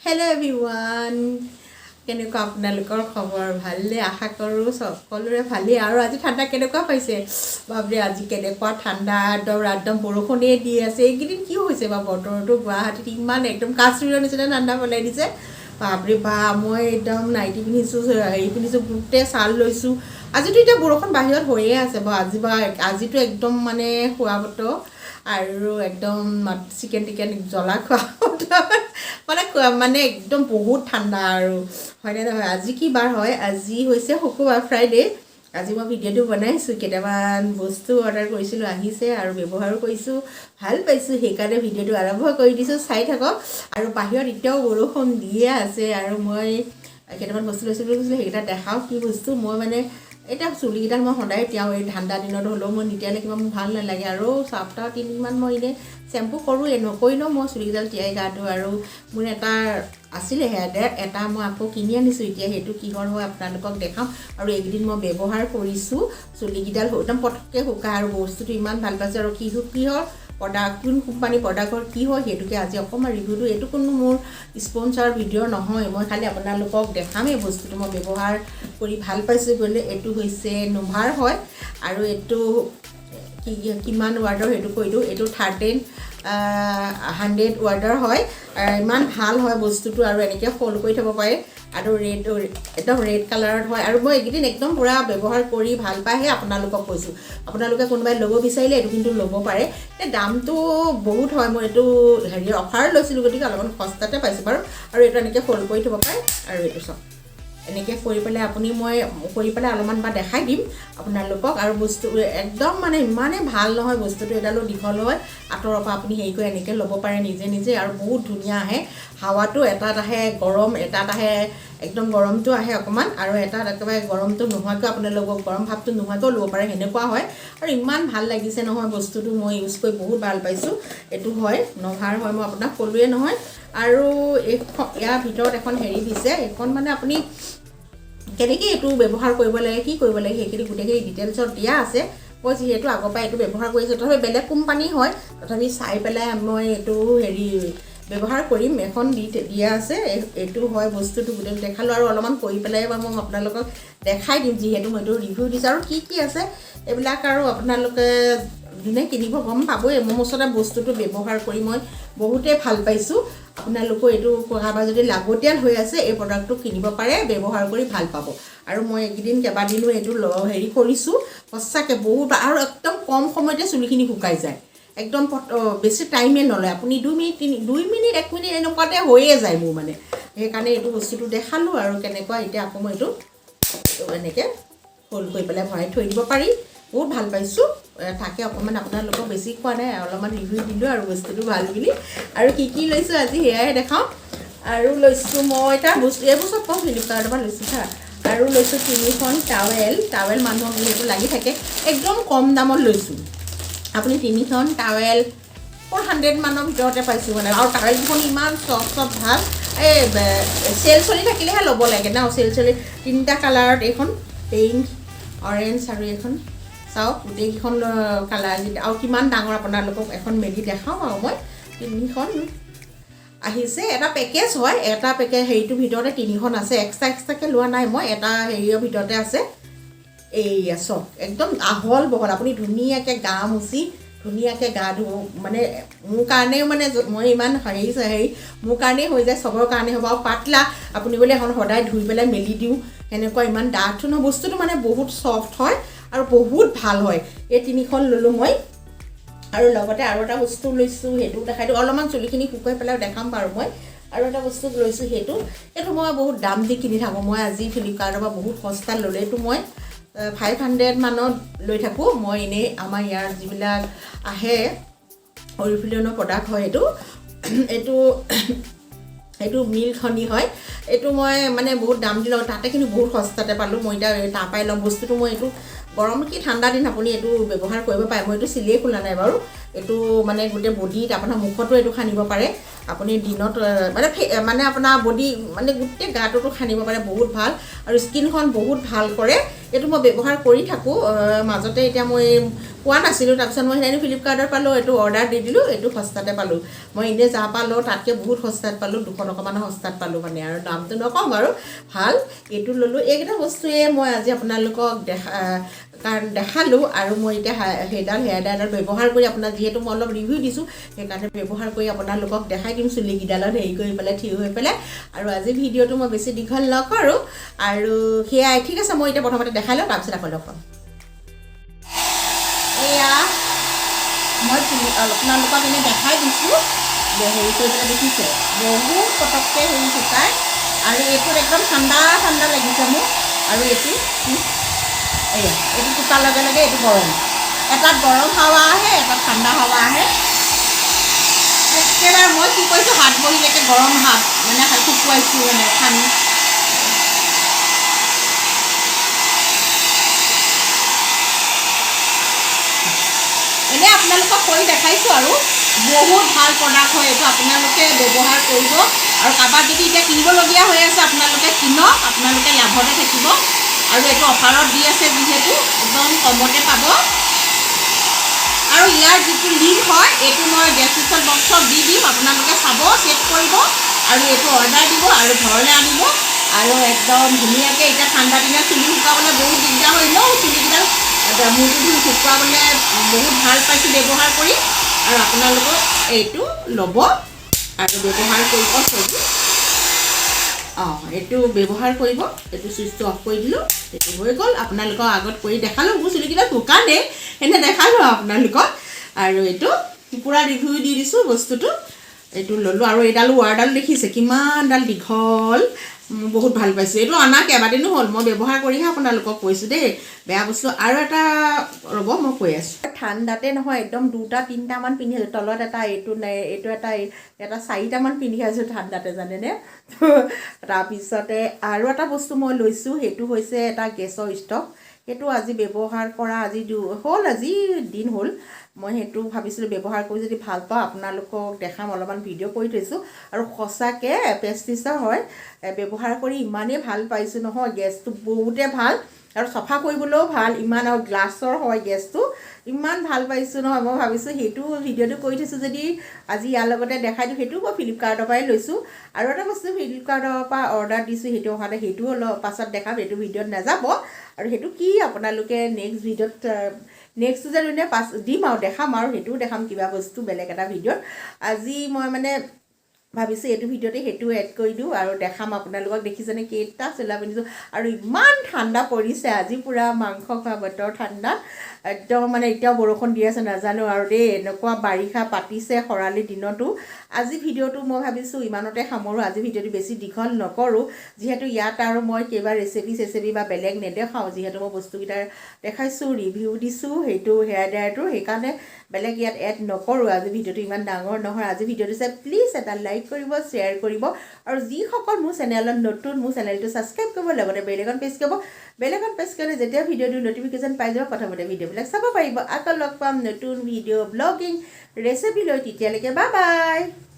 Hello everyone. কেনেকুৱা আপোনালোকৰ খবৰ ভালনে আশা কৰোঁ সকলোৰে ভালেই আৰু আজি ঠাণ্ডা কেনেকুৱা পাইছে বাপৰে আজি কেনেকুৱা ঠাণ্ডা একদম বৰষুণে দি আছে এইকেইদিন কি হৈছে বা বতৰটো গুৱাহাটীত ইমান একদম কাশ্মীৰৰ নিচিনা ঠাণ্ডা পেলাই দিছে বাপৰে বা মই একদম নাইটি পিন্ধিছোঁ হেৰি পিন্ধিছোঁ গোটেই ছাল লৈছোঁ আজিতো এতিয়া বৰষুণ বাহিৰত হৈয়ে আছে আজিতো একদম মানে খোৱা বতৰ আৰু একদম চিকেন টিকেন জ্বলা খোৱা মানে একদম বহুত ঠাণ্ডা আৰু হয়নে নহয় আজি কি বাৰ হয় আজি হৈছে শুক্ৰবাৰ ফ্ৰাইডে আজি মই ভিডিঅ'টো বনাইছোঁ কেইটামান বস্তু অৰ্ডাৰ কৰিছিলোঁ আহিছে আৰু ব্যৱহাৰো কৰিছোঁ ভাল পাইছোঁ সেইকাৰণে ভিডিঅ'টো আৰম্ভ কৰি দিছোঁ চাই থাকক আৰু বাহিৰত এতিয়াও বৰষুণ দিয়ে আছে আৰু মই কেইটামান বস্তু লৈছিলোঁ সেইকেইটা দেখাওঁ কি বস্তু মই মানে এতিয়া চুলিকেইডাল মই সদায় তিয়াওঁ এই ঠাণ্ডা দিনত হ'লেও মই নিতিয়ালে কিবা মোৰ ভাল নালাগে আৰু সপ্তাহ 3 দিনমান মই এনেই চেম্পু কৰোঁ নকৰি ন মই চুলিকেইডাল তিয়াই গা ধোওঁ আৰু মোৰ এটা আছিলে এটা মই আকৌ কিনি আনিছোঁ এতিয়া সেইটো কিহৰ হয় আপোনালোকক দেখাম আৰু এইকেইদিন মই ব্যৱহাৰ কৰিছোঁ চুলিকেইডাল একদম পটককৈ শুকায় আৰু বস্তুটো ইমান ভাল পাইছোঁ আৰু কিহৰ প্ৰডাক্ট কোন কোম্পানী প্ৰডাক্টৰ কি হয় সেইটোকে আজি অকণমান ৰিভিউটো এইটো কোনো মোৰ স্পনচাৰ ভিডিঅ' নহয় মই খালি আপোনালোকক দেখাম এই বস্তুটো মই ব্যৱহাৰ কৰি ভাল পাইছোঁ বুলি এইটো হৈছে নোভাৰ হয় আৰু এইটো কিমান ৱাৰ্ডৰ সেইটো কৈ দিওঁ এইটো 1300 ৱাৰ্ডৰ হয় ইমান ভাল হয় বস্তুটো আৰু এনেকৈ ফ'ল্ড কৰি থ'ব পাৰে আৰু একদম ৰেড কালাৰত হয় আৰু মই এইকেইদিন একদম পূৰা ব্যৱহাৰ কৰি ভাল পাইহে আপোনালোকক কৈছোঁ আপোনালোকে কোনোবাই ল'ব বিচাৰিলে এইটো কিন্তু ল'ব পাৰে এতিয়া দামটো বহুত হয় মই এইটো হেৰি অফাৰ লৈছিলোঁ গতিকে অলপমান সস্তাতে পাইছোঁ বাৰু আৰু এইটো এনেকৈ ফ'ল্ড কৰি থ'ব পাৰে আৰু এইটো চাওক এনেকৈ কৰি পেলাই মই কৰি পেলাই অলপমান দেখাই দিম আপোনালোকক আৰু বস্তু একদম মানে ইমানেই ভাল নহয় বস্তুটো এডালো দীঘল হয় আঁতৰৰ পৰা আপুনি হেৰি কৰি এনেকৈ ল'ব পাৰে নিজে আৰু বহুত ধুনীয়া আহে হাৱাটো এটাত আহে গৰম এটাত আহে একদম গৰমটো আহে অকণমান আৰু এটাত একেবাৰে গৰমটো নোহোৱাকৈ আপোনালোকক গৰম ভাৱটো নোহোৱাকৈও ল'ব পাৰে সেনেকুৱা হয় আৰু ইমান ভাল লাগিছে নহয় বস্তুটো মই ইউজ কৰি বহুত ভাল পাইছোঁ এইটো হয় নভাৰ হয় মই আপোনাক ক'লোৱে নহয় আৰু ইয়াৰ ভিতৰত এখন হেৰি দিছে এইখন মানে আপুনি কেনেকৈ এইটো ব্যৱহাৰ কৰিব লাগে কি কৰিব লাগে সেইখিনি গোটেইখিনি ডিটেইলছত দিয়া আছে মই যিহেতু আগৰ পৰা এইটো ব্যৱহাৰ কৰিছোঁ তথাপি বেলেগ কোম্পানী হয় তথাপি চাই পেলাই মই এইটো হেৰি ব্যৱহাৰ কৰিম এখন দিয়া আছে এইটো হয় বস্তুটো গোটেই দেখালোঁ আৰু অলপমান কৰি পেলাই মই আপোনালোকক দেখাই দিম যিহেতু মই এইটো ৰিভিউ দিছোঁ আৰু কি আছে এইবিলাক আৰু আপোনালোকে যোনে কিনিব গম পাবই মোৰ ওচৰতে বস্তুটো ব্যৱহাৰ কৰি মই বহুতেই ভাল পাইছোঁ আপোনালোকৰ এইটো কাৰোবাৰ যদি লাগতিয়াল হৈ আছে এই প্ৰডাক্টটো কিনিব পাৰে ব্যৱহাৰ কৰি ভাল পাব আৰু মই এইকেইদিন কেইবাদিনো এইটো হেৰি কৰিছোঁ সঁচাকৈ বহুত আৰু একদম কম সময়তে চুলিখিনি শুকাই যায় একদম বেছি টাইমে নলয় আপুনি 2 মিনিট 1 মিনিট এনেকুৱাতে হৈয়ে যায় মোৰ মানে সেইকাৰণে এইটো বস্তুটো দেখালোঁ আৰু কেনেকুৱা এতিয়া আকৌ মই এইটো এনেকৈ ফ'ল্ড কৰি পেলাই ভৰাই থৈ দিব পাৰি বহুত ভাল পাইছোঁ তাকে অকণমান আপোনালোকক বেছি খোৱা নাই অলপমান ৰিভিউ দিলোঁ আৰু বস্তুটো ভাল বুলি আৰু কি লৈছোঁ আজি সেয়াই দেখাওঁ আৰু লৈছোঁ মই এটা বস্তু এইবোৰ চব কম ফ্লিপকাৰ্টৰ পৰা লৈছোঁ হা আৰু লৈছোঁ 3খন টাৱেল মানুহক যিহেতু লাগি থাকে একদম কম দামত লৈছোঁ আপুনি 3খন টাৱেল 400 মানৰ ভিতৰতে পাইছোঁ মানে আৰু টাৱেলকেইখন ইমান চফ্ট ভাল এই চেল চলি থাকিলেহে ল'ব লাগে ন চেল চলি 3টা কালাৰত এইখন পিংক অৰেঞ্জ আৰু এইখন চাওক গোটেইকেইখন কালাৰ আৰু কিমান ডাঙৰ আপোনালোকক এখন মেলি দেখাওঁ আৰু মই 3খন আহিছে এটা পেকেজ হয় এটা পেকেজ হেৰিটোৰ ভিতৰতে 3খন আছে এক্সট্ৰাকৈ লোৱা নাই মই এটা হেৰিৰ ভিতৰতে আছে এইয়া চাওক একদম আহল বহল আপুনি ধুনীয়াকৈ গা মুচি ধুনীয়াকৈ গা ধুব মানে মোৰ কাৰণেও মানে মই ইমান হেৰি মোৰ কাৰণেই হৈ যায় চবৰ কাৰণে হ'ব আৰু পাতলা আপুনি বোলে এখন সদায় ধুই পেলাই মেলি দিওঁ সেনেকুৱা ইমান ডাঠ নহয় বস্তুটো মানে বহুত চফ্ট হয় আৰু বহুত ভাল হয় এই 3খন ল'লোঁ মই আৰু লগতে আৰু এটা বস্তু লৈছোঁ সেইটো দেখাই দিওঁ অলপমান চুলিখিনি শুকুৱাই পেলাই দেখাম বাৰু মই আৰু এটা বস্তু লৈছোঁ সেইটো মই বহুত দাম দি কিনি থাকোঁ মই আজি ফ্লিপকাৰ্টৰ পৰা বহুত সস্তা ল'লে এইটো মই 500 মানত লৈ থাকোঁ মই এনেই আমাৰ ইয়াৰ যিবিলাক আহে অৰিফিলিনৰ প্ৰডাক্ট হয় এইটো মিল্ক হনি হয় এইটো মই মানে বহুত দাম দি লওঁ তাতে কিন্তু বহুত সস্তাতে পালোঁ মই এতিয়া তাৰ পৰাই ল'ম বস্তুটো মই এইটো গৰম কি ঠাণ্ডা দিন আপুনি এইটো ব্যৱহাৰ কৰিব পাৰে মই এইটো চিলিয়ে খোলা নাই বাৰু এইটো মানে গোটেই বডিত আপোনাৰ মুখতো এইটো সানিব পাৰে আপুনি দিনত মানে আপোনাৰ বডি মানে গোটেই গাটোতো সানিব পাৰে বহুত ভাল আৰু স্কিনখন বহুত ভাল কৰে এইটো মই ব্যৱহাৰ কৰি থাকোঁ মাজতে এতিয়া মই পোৱা নাছিলোঁ তাৰপিছত মই সেইদিনা ফ্লিপকাৰ্টত পালোঁ এইটো অৰ্ডাৰ দি দিলোঁ এইটো সস্তাতে পালোঁ মই এনেই যা পালোঁ তাতকৈ বহুত সস্তাত পালোঁ 200 টকামানৰ সস্তাত পালোঁ মানে আৰু দামটো নকওঁ বাৰু ভাল এইটো ল'লোঁ এইকেইটা বস্তুৱে মই আজি আপোনালোকক দেখালোঁ আৰু মই এতিয়া সেইডাল হেয়াৰ ডাইডাল ব্যৱহাৰ কৰি আপোনাৰ যিহেতু মই অলপ ৰিভিউ দিছোঁ সেইকাৰণে ব্যৱহাৰ কৰি আপোনালোকক দেখাই দিম চুলিকেইডালত হেৰি কৰি পেলাই থিয় হৈ পেলাই আৰু আজি ভিডিঅ'টো মই বেছি দীঘল নকৰোঁ আৰু সেয়াই ঠিক আছে মই এতিয়া প্ৰথমতে দেখাই লওঁ তাৰপিছত আকৌ লগ পাম এয়া মই আপোনালোকক এনেই দেখাই দিছোঁ হেৰি কৰি পেলাই দেখিছে বহুত পটককৈ হেৰি শুকায় আৰু এইটোত একদম ঠাণ্ডা ঠাণ্ডা লাগিছে মোক আৰু এইটো এয়া এইটো টোকাৰ লগে লগে এইটো গৰম এটাত গৰম হাৱা আহে এটাত ঠাণ্ডা হাৱা আহে একেবাৰে মই কি কৰিছোঁ হাত ভৰিলৈকে গৰম হাত মানে শুকুৱাইছোঁ মানে এনেই আপোনালোকক কৰি দেখাইছোঁ আৰু বহুত ভাল প্ৰডাক্ট হয় এইটো আপোনালোকে ব্যৱহাৰ কৰিব আৰু কাৰোবাক যদি এতিয়া কিনিবলগীয়া হৈ আছে আপোনালোকে কিনক আপোনালোকে লাভতে থাকিব আৰু এইটো অফাৰত দি আছে যিহেতু একদম কমতে পাব আৰু ইয়াৰ যিটো লিংক হয় এইটো মই ডেছক্ৰিপশ্যন বক্সত দি দিম আপোনালোকে চাব চেক কৰিব আৰু এইটো অৰ্ডাৰ দিব আৰু ঘৰলৈ আনিব আৰু একদম ধুনীয়াকৈ এতিয়া ঠাণ্ডা দিনত চুলি শুকাবলৈ বহুত দিগদাৰ হয় ন চুলিকেইডাল মূৰটো ধুই শুকুৱাবলৈ বহুত ভাল পাইছোঁ ব্যৱহাৰ কৰি আৰু আপোনালোকক এইটো ল'ব আৰু ব্যৱহাৰ কৰিব এইটো ব্যৱহাৰ কৰিব এইটো চুইচটো অফ কৰি দিলোঁ এইটো হৈ গ'ল আপোনালোকক আগত কৰি দেখালোঁ মোৰ চুলিকেইটা শুকানে এনে দেখালোঁ আপোনালোকক আৰু এইটো পূৰা ৰিভিউ দি দিছোঁ বস্তুটো এইটো ল'লোঁ আৰু এইডাল ৱাৰডাল দেখিছে কিমানডাল দীঘল বহুত ভাল পাইছোঁ এইটো অনা কেইবাদিনো হ'ল মই ব্যৱহাৰ কৰিহে আপোনালোকক কৈছোঁ দেই বেয়া বস্তু আৰু এটা ৰ'ব মই কৈ আছোঁ ঠাণ্ডাতে নহয় একদম 2-3টামান পিন্ধি আছোঁ তলত এটা এইটো নাই এইটো এটা 4টামান পিন্ধি আছোঁ ঠাণ্ডাতে জানেনে তাৰপিছতে আৰু এটা বস্তু মই লৈছোঁ সেইটো হৈছে এটা গেছৰ ষ্টভ সেইটো আজি ব্যৱহাৰ কৰা আজি দিন হ'ল মই সেইটো ভাবিছিলোঁ ব্যৱহাৰ কৰি যদি ভাল পাওঁ আপোনালোকক দেখাম অলপমান ভিডিঅ' কৰি থৈছোঁ আৰু সঁচাকৈ প্ৰেষ্টিজৰ হয় ব্যৱহাৰ কৰি ইমানেই ভাল পাইছোঁ নহয় গেছটো বহুতে ভাল আৰু চফা কৰিবলৈও ভাল ইমান আৰু গ্লাছৰ হয় গেছটো ইমান ভাল পাইছোঁ নহয় মই ভাবিছোঁ সেইটো ভিডিঅ'টো কৰি থৈছোঁ যদি আজি ইয়াৰ লগতে দেখাই দিওঁ সেইটোও মই ফ্লিপকাৰ্টৰ পৰাই লৈছোঁ আৰু এটা বস্তু ফ্লিপকাৰ্টৰ পৰা অৰ্ডাৰ দিছোঁ সেইটো অহাতে সেইটোও অলপ পাছত দেখাম সেইটো ভিডিঅ'ত নাযাব আৰু সেইটো কি আপোনালোকে নেক্সট ভিডিঅ'ত নেক্সটটো যে দিম আৰু দেখাম আৰু সেইটোও দেখাম কিবা বস্তু বেলেগ এটা ভিডিঅ'ত আজি মই মানে ভাবিছোঁ এইটো ভিডিঅ'তে সেইটো এড কৰি দিওঁ আৰু দেখাম আপোনালোকক দেখিছেনে কেইটা চোলা পিন্ধিছোঁ আৰু ইমান ঠাণ্ডা পৰিছে আজি পূৰা মাংস খোৱা বতৰ ঠাণ্ডা একদম মানে এতিয়াও বৰষুণ দি আছে নাজানো আৰু দেই এনেকুৱা বাৰিষা পাতিছে খৰালি দিনতো আজি ভিডিঅ'টো মই ভাবিছোঁ ইমানতে সামৰোঁ আজি ভিডিঅ'টো বেছি দীঘল নকৰোঁ যিহেতু ইয়াত আৰু মই কেইবা ৰেচিপি বা বেলেগ নেদেখাওঁ যিহেতু মই বস্তুকেইটা দেখাইছোঁ ৰিভিউ দিছোঁ সেইটো হেয়াৰ ড্ৰায়াৰটো সেইকাৰণে বেলেগ ইয়াত এড নকৰোঁ আজি ভিডিঅ'টো ইমান ডাঙৰ নহয় আজি ভিডিঅ'টো চাই প্লিজ এটা লাইক কৰিব শ্বেয়াৰ কৰিব আৰু যিসকল মোৰ চেনেলত নতুন মোৰ চেনেলটো ছাবস্ক্ৰাইব কৰিব লগতে বেলেগত প্ৰেছ কৰিব বেলেগত প্ৰেছ কৰিলে যেতিয়া ভিডিঅ'টো নটিফিকেশ্যন পাই যাব প্ৰথমতে ভিডিঅ'বিলাক চাব পাৰিব আকৌ লগ পাম নতুন ভিডিঅ' ব্লগিং ৰেচিপি লৈ তেতিয়ালৈকে বাই বাই